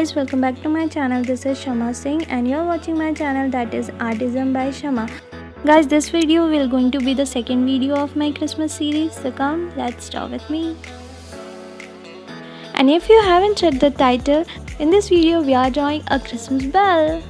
guys, welcome back to my channel. This is Kshama Singh and you're watching my channel, that is Artism by Kshama. Guys, this video will going to be the second video of my Christmas series, so come, let's start with me. And if you haven't checked the title, in this video we are drawing a Christmas bell.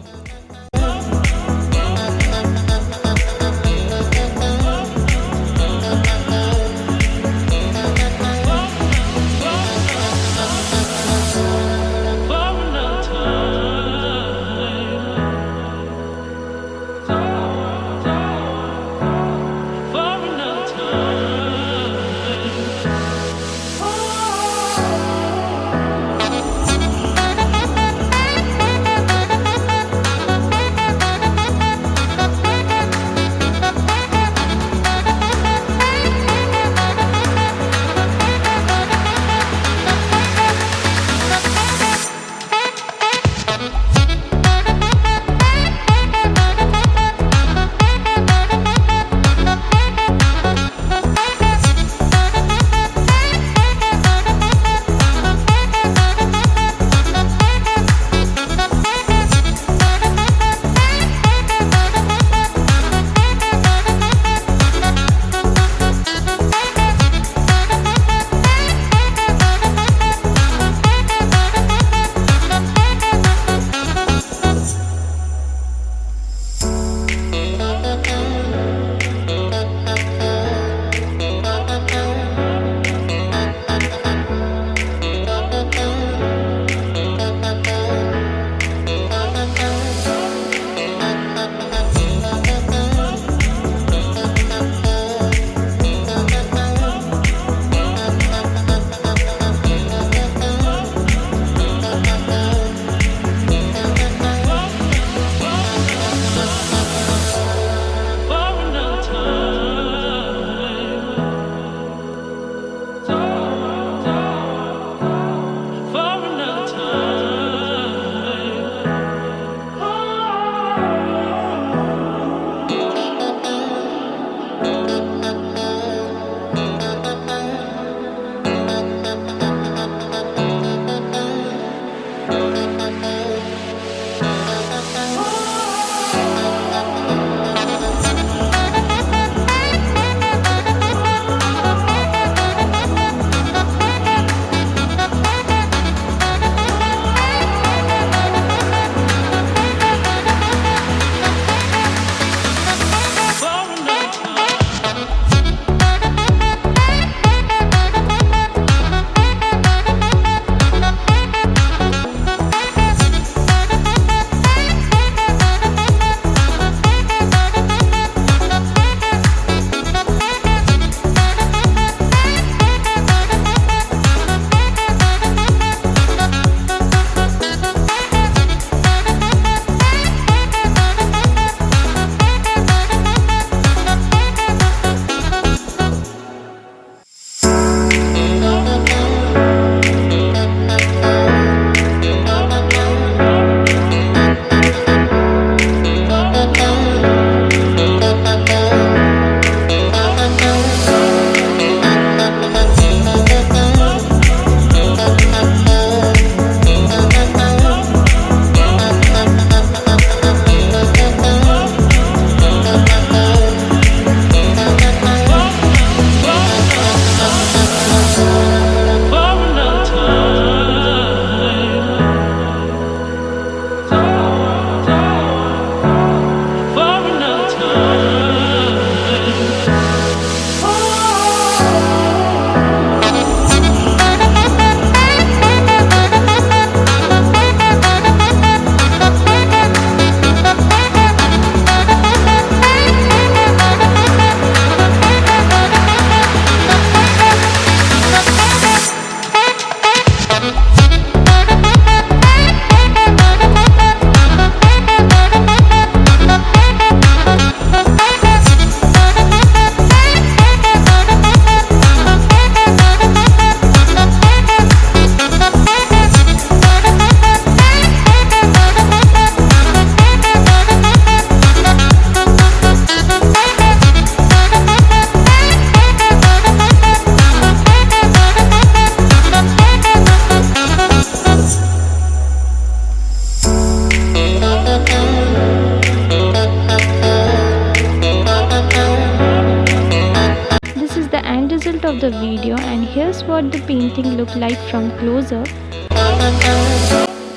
of the video, and here's what the painting looked like from closer.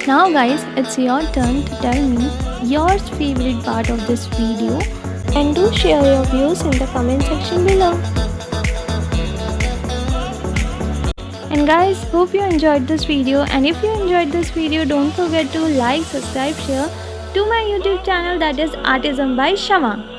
Now guys, it's your turn to tell me your favorite part of this video, and do share your views in the comment section below. And guys, hope you enjoyed this video, and if you enjoyed this video, don't forget to like, subscribe, share to my YouTube channel, that is Artism by Kshama.